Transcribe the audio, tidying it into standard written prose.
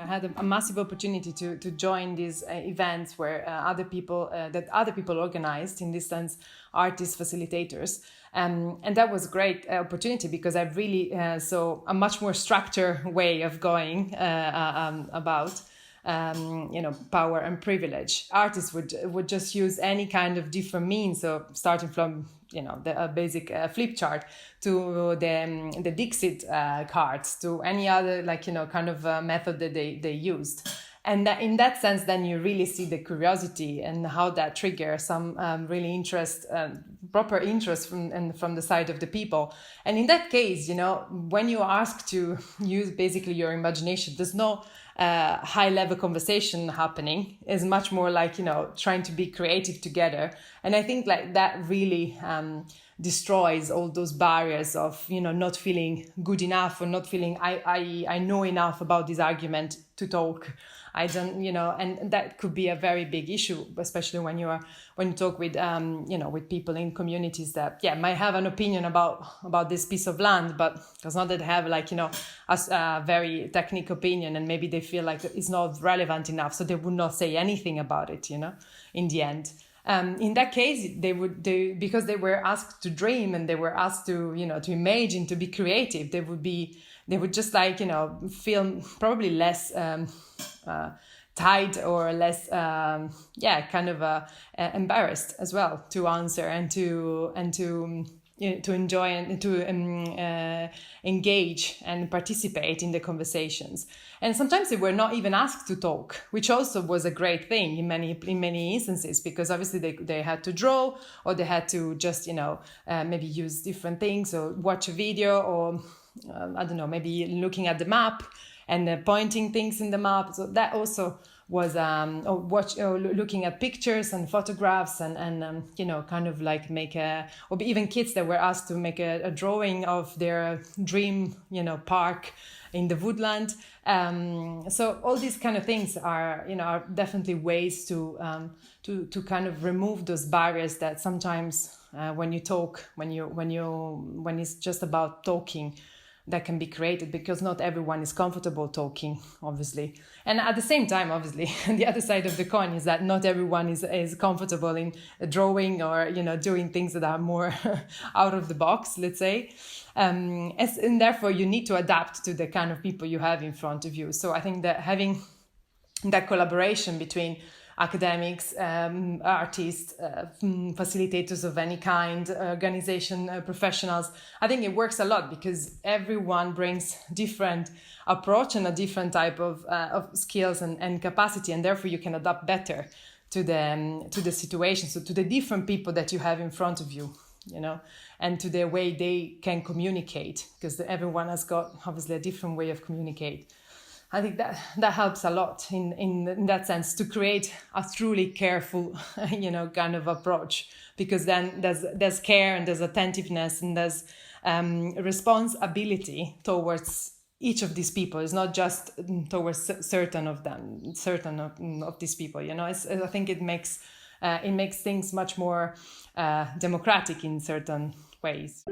had a massive opportunity to join these events where other people organized, in this sense, artists, facilitators. And that was a great opportunity because I really saw a much more structured way of going about power and privilege. Artists would just use any kind of different means, so starting from the basic flip chart to the Dixit cards, to any other kind of method that they used. And that, in that sense, then you really see the curiosity and how that triggers some really proper interest from the side of the people. And in that case, when you ask to use basically your imagination, there's no high-level conversation happening. It's much more like, trying to be creative together. And I think that really destroys all those barriers of, not feeling good enough or not feeling I know enough about this argument to talk. I don't, and that could be a very big issue, especially when you talk with, with people in communities that, might have an opinion about this piece of land, but it's not that they have a very technical opinion, and maybe they feel like it's not relevant enough, so they would not say anything about it, in the end. In that case, because they were asked to dream and they were asked to, to imagine, to be creative, they would just feel probably less tied or less, embarrassed as well to answer and to enjoy and to engage and participate in the conversations. And sometimes they were not even asked to talk, which also was a great thing in many instances, because obviously they had to draw, or they had to just maybe use different things or watch a video, or I don't know, maybe looking at the map and pointing things in the map. So that also was looking at pictures and photographs and kind of like or even kids that were asked to make a drawing of their dream park in the woodland. So all these kind of things are definitely ways to kind of remove those barriers that sometimes when you talk, when it's just about talking, that can be created, because not everyone is comfortable talking, obviously. And at the same time, obviously, the other side of the coin is that not everyone is comfortable in drawing or, doing things that are more out of the box, let's say. And therefore, you need to adapt to the kind of people you have in front of you. So I think that having that collaboration between academics, artists, facilitators of any kind, organization professionals, I think it works a lot, because everyone brings different approach and a different type of skills and capacity, and therefore you can adapt better to the situation, so to the different people that you have in front of you, and to the way they can communicate, because everyone has got obviously a different way of communicate. I think that helps a lot in that sense, to create a truly careful, kind of approach, because then there's care and there's attentiveness and there's responsibility towards each of these people. It's not just towards certain of these people. I think it makes things much more democratic in certain ways.